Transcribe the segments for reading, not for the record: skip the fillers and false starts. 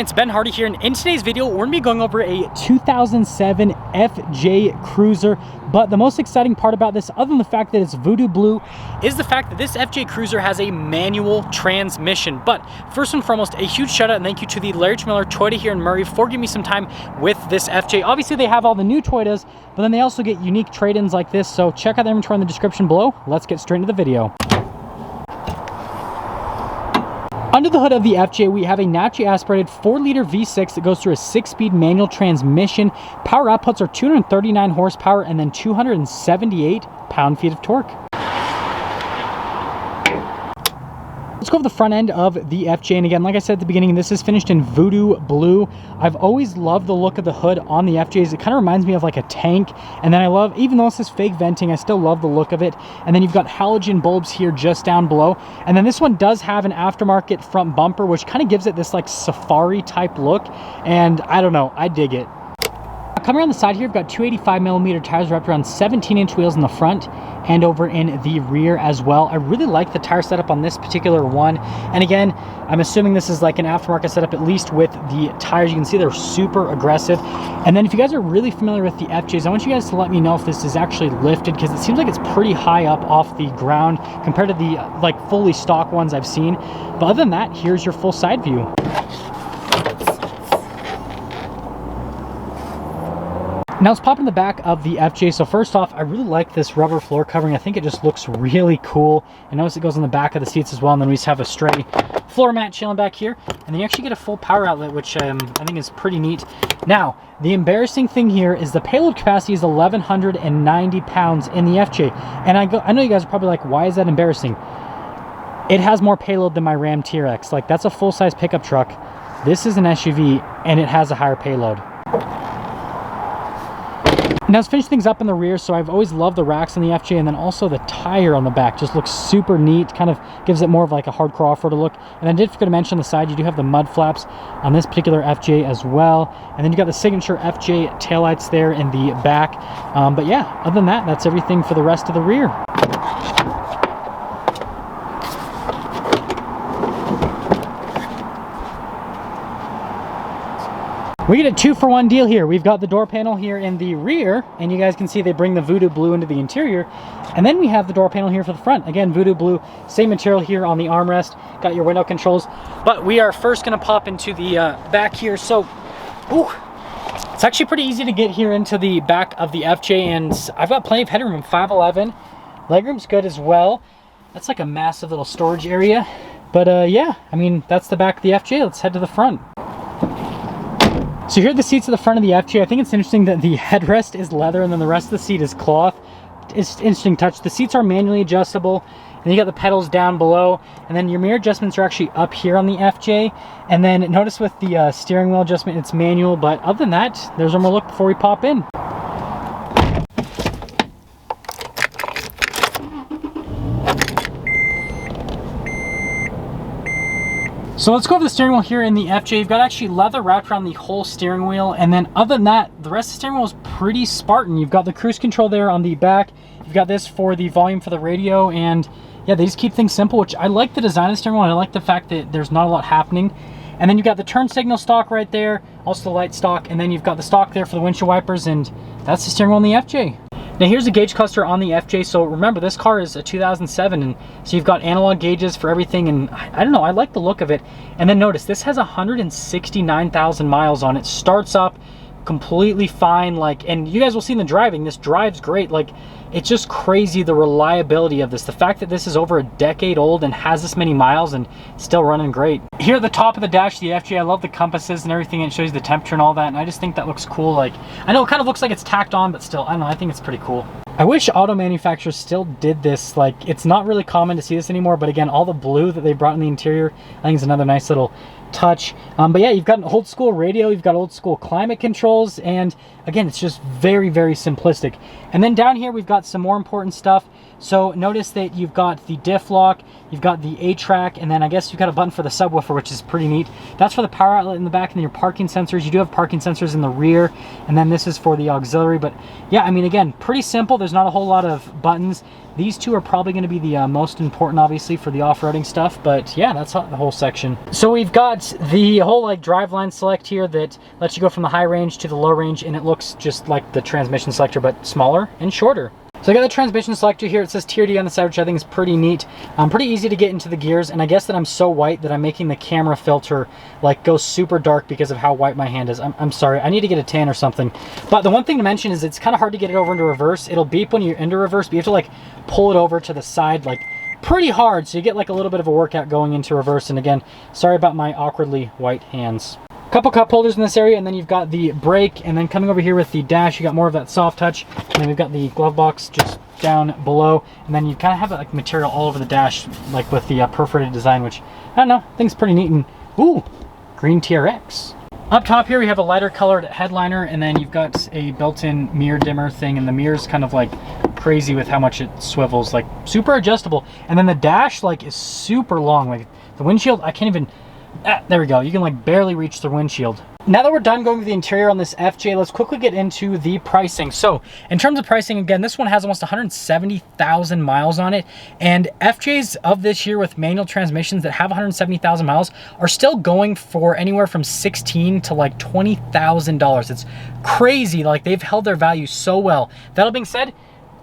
it's Ben Hardy here, and in today's video we're going to be going over a 2007 FJ Cruiser. But the most exciting part about this, other than the fact that it's Voodoo Blue, is the fact that this FJ Cruiser has a manual transmission. But first and foremost, a huge shout out and thank you to the Larry Miller Toyota here in Murray for giving me some time with this FJ. Obviously they have all the new Toyotas, but then they also get unique trade-ins like this, so check out the inventory in the description below. Let's get straight into the video. Under the hood of the FJ, we have a naturally aspirated 4-liter V6 that goes through a 6-speed manual transmission. Power outputs are 239 horsepower and then 278 pound-feet of torque. Let's go over the front end of the FJ, and again, like I said at the beginning, this is finished in Voodoo Blue. I've always loved the look of the hood on the FJs. It kind of reminds me of like a tank, and then I love, even though this is fake venting, I still love the look of it. And then you've got halogen bulbs here just down below, and then this one does have an aftermarket front bumper, which kind of gives it this like safari type look, and I don't know, I dig it. Coming around the side here, we've got 285mm tires wrapped around 17-inch wheels in the front and over in the rear as well. I really like the tire setup on this particular one. And again, I'm assuming this is like an aftermarket setup, at least with the tires. You can see they're super aggressive. And then if you guys are really familiar with the FJs, I want you guys to let me know if this is actually lifted, because it seems like it's pretty high up off the ground compared to the like fully stock ones I've seen. But other than that, here's your full side view. Now let's pop in the back of the FJ. So first off, I really like this rubber floor covering. I think it just looks really cool. And notice it goes on the back of the seats as well. And then we just have a stray floor mat chilling back here. And then you actually get a full power outlet, which I think is pretty neat. Now, the embarrassing thing here is the payload capacity is 1,190 pounds in the FJ. And I know you guys are probably like, why is that embarrassing? It has more payload than my Ram TRX. Like, that's a full-size pickup truck. This is an SUV, and it has a higher payload. Now let's finish things up in the rear. So I've always loved the racks on the FJ, and then also the tire on the back just looks super neat, kind of gives it more of like a hardcore off-road look. And I did forget to mention on the side, you do have the mud flaps on this particular FJ as well. And then you got the signature FJ taillights there in the back. But yeah, other than that, that's everything for the rest of the rear. We get a 2-for-1 deal here. We've got the door panel here in the rear, and you guys can see they bring the Voodoo Blue into the interior. And then we have the door panel here for the front. Again, Voodoo Blue, same material here on the armrest. Got your window controls. But we are first gonna pop into the back here. So, it's actually pretty easy to get here into the back of the FJ, and I've got plenty of headroom. I'm 5'11". Legroom's good as well. That's like a massive little storage area. But yeah, I mean, that's the back of the FJ. Let's head to the front. So here are the seats at the front of the FJ. I think it's interesting that the headrest is leather and then the rest of the seat is cloth. It's an interesting touch. The seats are manually adjustable, and you got the pedals down below, and then your mirror adjustments are actually up here on the FJ. And then notice with the steering wheel adjustment, it's manual, but other than that, there's one more look before we pop in. So let's go over the steering wheel here in the FJ. You've got actually leather wrapped around the whole steering wheel, and then other than that, the rest of the steering wheel is pretty Spartan. You've got the cruise control there on the back. You've got this for the volume for the radio, and yeah, they just keep things simple, which I like the design of the steering wheel, and I like the fact that there's not a lot happening. And then you've got the turn signal stock right there, also the light stock, and then you've got the stock there for the windshield wipers, and that's the steering wheel in the FJ. Now here's the gauge cluster on the FJ. So remember, this car is a 2007, and so you've got analog gauges for everything, and I don't know, I like the look of it. And then notice, this has 169,000 miles on it. Starts up completely fine, like, and you guys will see in the driving, this drives great. Like, it's just crazy the reliability of this. The fact that this is over a decade old and has this many miles and still running great. Here at the top of the dash, the FJ, I love the compasses and everything. It shows you the temperature and all that, and I just think that looks cool. Like, I know it kind of looks like it's tacked on, but still, I don't know, I think it's pretty cool. I wish auto manufacturers still did this. Like, it's not really common to see this anymore, but again, all the blue that they brought in the interior, I think is another nice little touch. But yeah, you've got an old school radio, you've got old school climate controls, and again, it's just very, very simplistic. And then down here, we've got some more important stuff. So notice that you've got the diff lock, you've got the A-track, and then I guess you've got a button for the subwoofer, which is pretty neat. That's for the power outlet in the back, and then your parking sensors. You do have parking sensors in the rear, and then this is for the auxiliary. But yeah, I mean, again, pretty simple. There's not a whole lot of buttons. These two are probably going to be the most important, obviously, for the off-roading stuff. But yeah, that's the whole section. So we've got the whole like driveline select here that lets you go from the high range to the low range, and it looks just like the transmission selector, but smaller and shorter. So I got the transmission selector here. It says Tier D on the side, which I think is pretty neat. Pretty easy to get into the gears, and I guess that I'm so white that I'm making the camera filter like go super dark because of how white my hand is. I'm sorry, I need to get a tan or something. But the one thing to mention is it's kind of hard to get it over into reverse. It'll beep when you're into reverse, but you have to like pull it over to the side like pretty hard, so you get like a little bit of a workout going into reverse. And again, sorry about my awkwardly white hands. Couple cup holders in this area, and then you've got the brake, and then coming over here with the dash, you got more of that soft touch, and then we've got the glove box just down below, and then you kind of have like material all over the dash, like with the perforated design, which I don't know, I think it's pretty neat. And ooh, green TRX. Up top here we have a lighter colored headliner, and then you've got a built-in mirror dimmer thing, and the mirror's kind of like crazy with how much it swivels, like super adjustable. And then the dash like is super long, like the windshield, I can't even, there we go. You can like barely reach the windshield. Now that we're done going through the interior on this FJ, let's quickly get into the pricing. So in terms of pricing, again, this one has almost 170,000 miles on it. And FJs of this year with manual transmissions that have 170,000 miles are still going for anywhere from $16,000 to like $20,000. It's crazy. Like they've held their value so well. That all being said,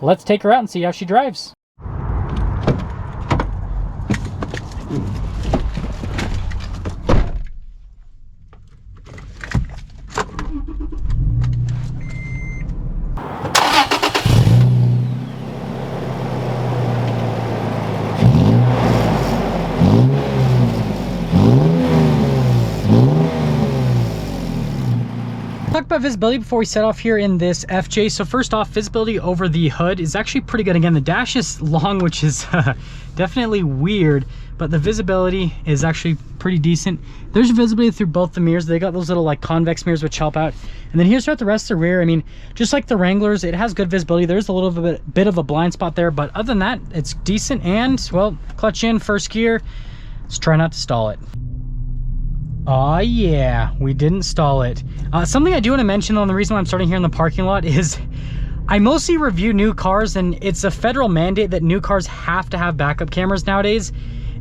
let's take her out and see how she drives. Talk about visibility before we set off here in this FJ. So first off, visibility over the hood is actually pretty good. Again, the dash is long, which is definitely weird, but the visibility is actually pretty decent. There's visibility through both the mirrors. They got those little like convex mirrors which help out. And then here's throughout the rest of the rear. I mean, just like the Wranglers, it has good visibility. There's a little bit of a blind spot there, but other than that, it's decent. And well, clutch in, first gear. Let's try not to stall it. Oh yeah, we didn't stall it. Something I do want to mention on the reason why I'm starting here in the parking lot is I mostly review new cars, and it's a federal mandate that new cars have to have backup cameras nowadays.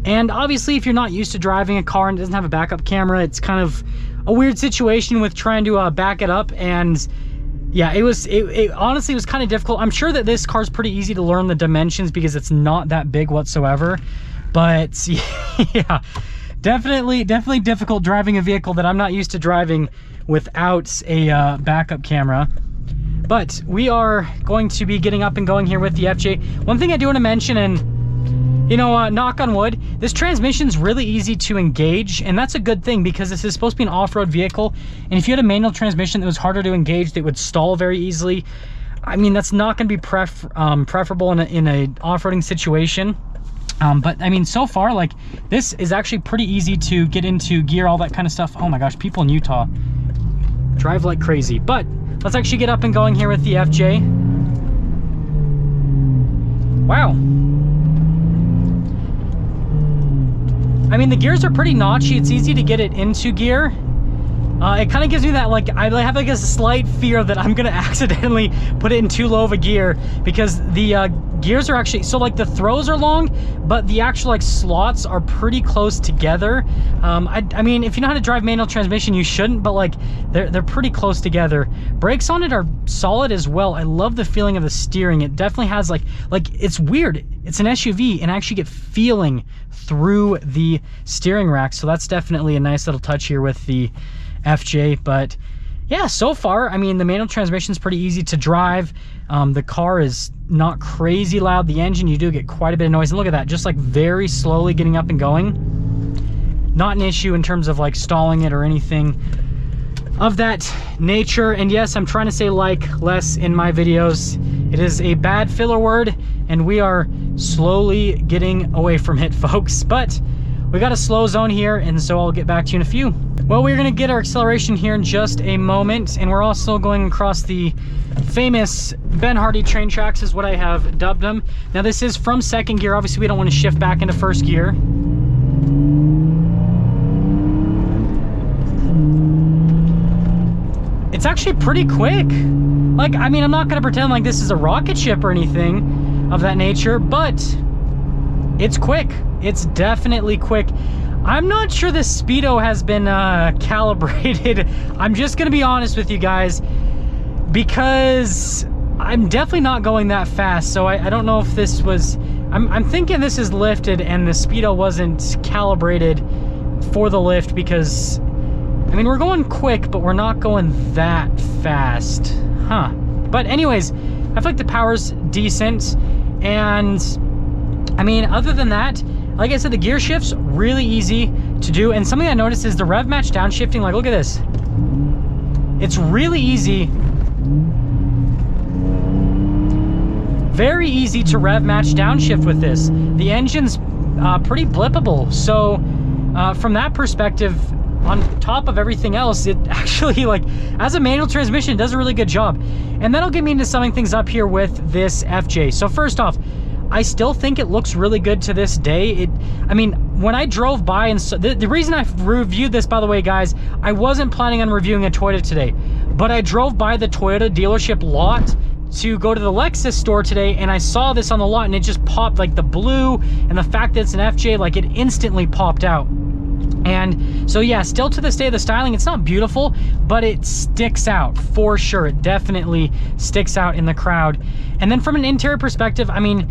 And obviously if you're not used to driving a car and it doesn't have a backup camera, it's kind of a weird situation with trying to back it up. And yeah, it honestly was kind of difficult. I'm sure that this car's pretty easy to learn the dimensions because it's not that big whatsoever, but yeah, definitely difficult driving a vehicle that I'm not used to driving without a backup camera. But we are going to be getting up and going here with the FJ. One thing I do want to mention, and you know, knock on wood, this transmission's really easy to engage, and that's a good thing because this is supposed to be an off-road vehicle. And if you had a manual transmission that was harder to engage, that would stall very easily, I mean, that's not going to be preferable in a off-roading situation. But I mean, so far, like, this is actually pretty easy to get into gear, all that kind of stuff. Oh my gosh, people in Utah drive like crazy. But let's actually get up and going here with the FJ. Wow. I mean, the gears are pretty notchy. It's easy to get it into gear. It kind of gives me that, like, I have like a slight fear that I'm gonna accidentally put it in too low of a gear, because the gears are actually, so like the throws are long, but the actual like slots are pretty close together. I mean, if you know how to drive manual transmission, you shouldn't, but like they're pretty close together. Brakes on it are solid as well. I love the feeling of the steering. It definitely has like it's weird. It's an SUV, and I actually get feeling through the steering rack, so that's definitely a nice little touch here with the FJ. But yeah, so far, I mean, the manual transmission is pretty easy to drive. The car is not crazy loud. The engine, you do get quite a bit of noise, and look at that, just like very slowly getting up and going. Not an issue in terms of like stalling it or anything of that nature. And yes, I'm trying to say like less in my videos. It is a bad filler word, and we are slowly getting away from it, folks. But we got a slow zone here, and so I'll get back to you in a few. Well, we're gonna get our acceleration here in just a moment, and we're also going across the famous Ben Hardy train tracks, is what I have dubbed them. Now this is from second gear. Obviously we don't want to shift back into first gear. It's actually pretty quick. Like, I mean, I'm not gonna pretend like this is a rocket ship or anything, of that nature, but it's quick. It's definitely quick. I'm not sure the speedo has been calibrated. I'm just gonna be honest with you guys, because I'm definitely not going that fast. So I don't know if this was, I'm thinking this is lifted and the speedo wasn't calibrated for the lift, because I mean, we're going quick, but we're not going that fast. Huh. But anyways, I feel like the power's decent. And I mean, other than that, like I said, the gear shift's really easy to do. And something I noticed is the rev match downshifting. Like, look at this. It's really easy. Very easy to rev match downshift with this. The engine's pretty blippable. So from that perspective, on top of everything else, it actually, like, as a manual transmission, it does a really good job. And that'll get me into summing things up here with this FJ. So first off, I still think it looks really good to this day. I mean, when I drove by, and so, the reason I reviewed this, by the way, guys, I wasn't planning on reviewing a Toyota today, but I drove by the Toyota dealership lot to go to the Lexus store today, and I saw this on the lot, and it just popped, like the blue and the fact that it's an FJ, like it instantly popped out. And so yeah, still to this day, the styling, it's not beautiful, but it sticks out for sure. It definitely sticks out in the crowd. And then from an interior perspective, I mean,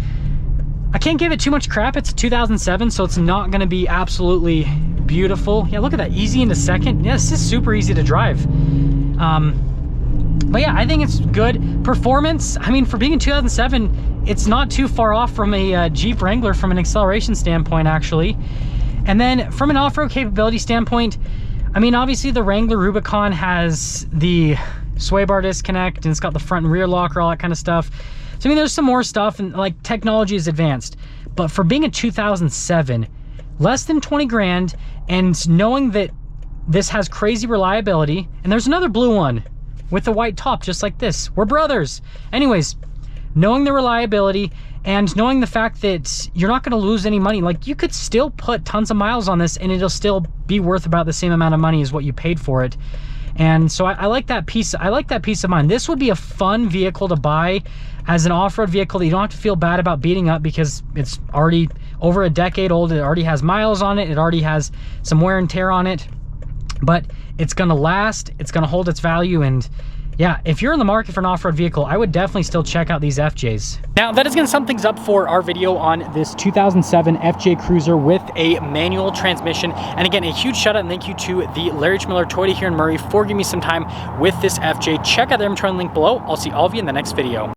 I can't give it too much crap. It's a 2007, so it's not going to be absolutely beautiful. Yeah, look at that, easy into second. Yeah, this is super easy to drive. But yeah, I think it's good. Performance, I mean, for being in 2007, it's not too far off from a Jeep Wrangler from an acceleration standpoint, actually. And then from an off-road capability standpoint, I mean, obviously the Wrangler Rubicon has the sway bar disconnect, and it's got the front and rear locker, all that kind of stuff. So I mean, there's some more stuff, and like technology is advanced. But for being a 2007, less than 20 grand, and knowing that this has crazy reliability, and there's another blue one with the white top just like this. We're brothers. Anyways, knowing the reliability and knowing the fact that you're not going to lose any money, like you could still put tons of miles on this and it'll still be worth about the same amount of money as what you paid for it. And so I like that piece. I like that peace of mind. This would be a fun vehicle to buy as an off-road vehicle that you don't have to feel bad about beating up, because it's already over a decade old. It already has miles on it. It already has some wear and tear on it, but it's going to last. It's going to hold its value. And yeah, if you're in the market for an off-road vehicle, I would definitely still check out these FJs. Now, that is going to sum things up for our video on this 2007 FJ Cruiser with a manual transmission. And again, a huge shout out and thank you to the Larry H. Miller Toyota here in Murray for giving me some time with this FJ. Check out their inventory link below. I'll see all of you in the next video.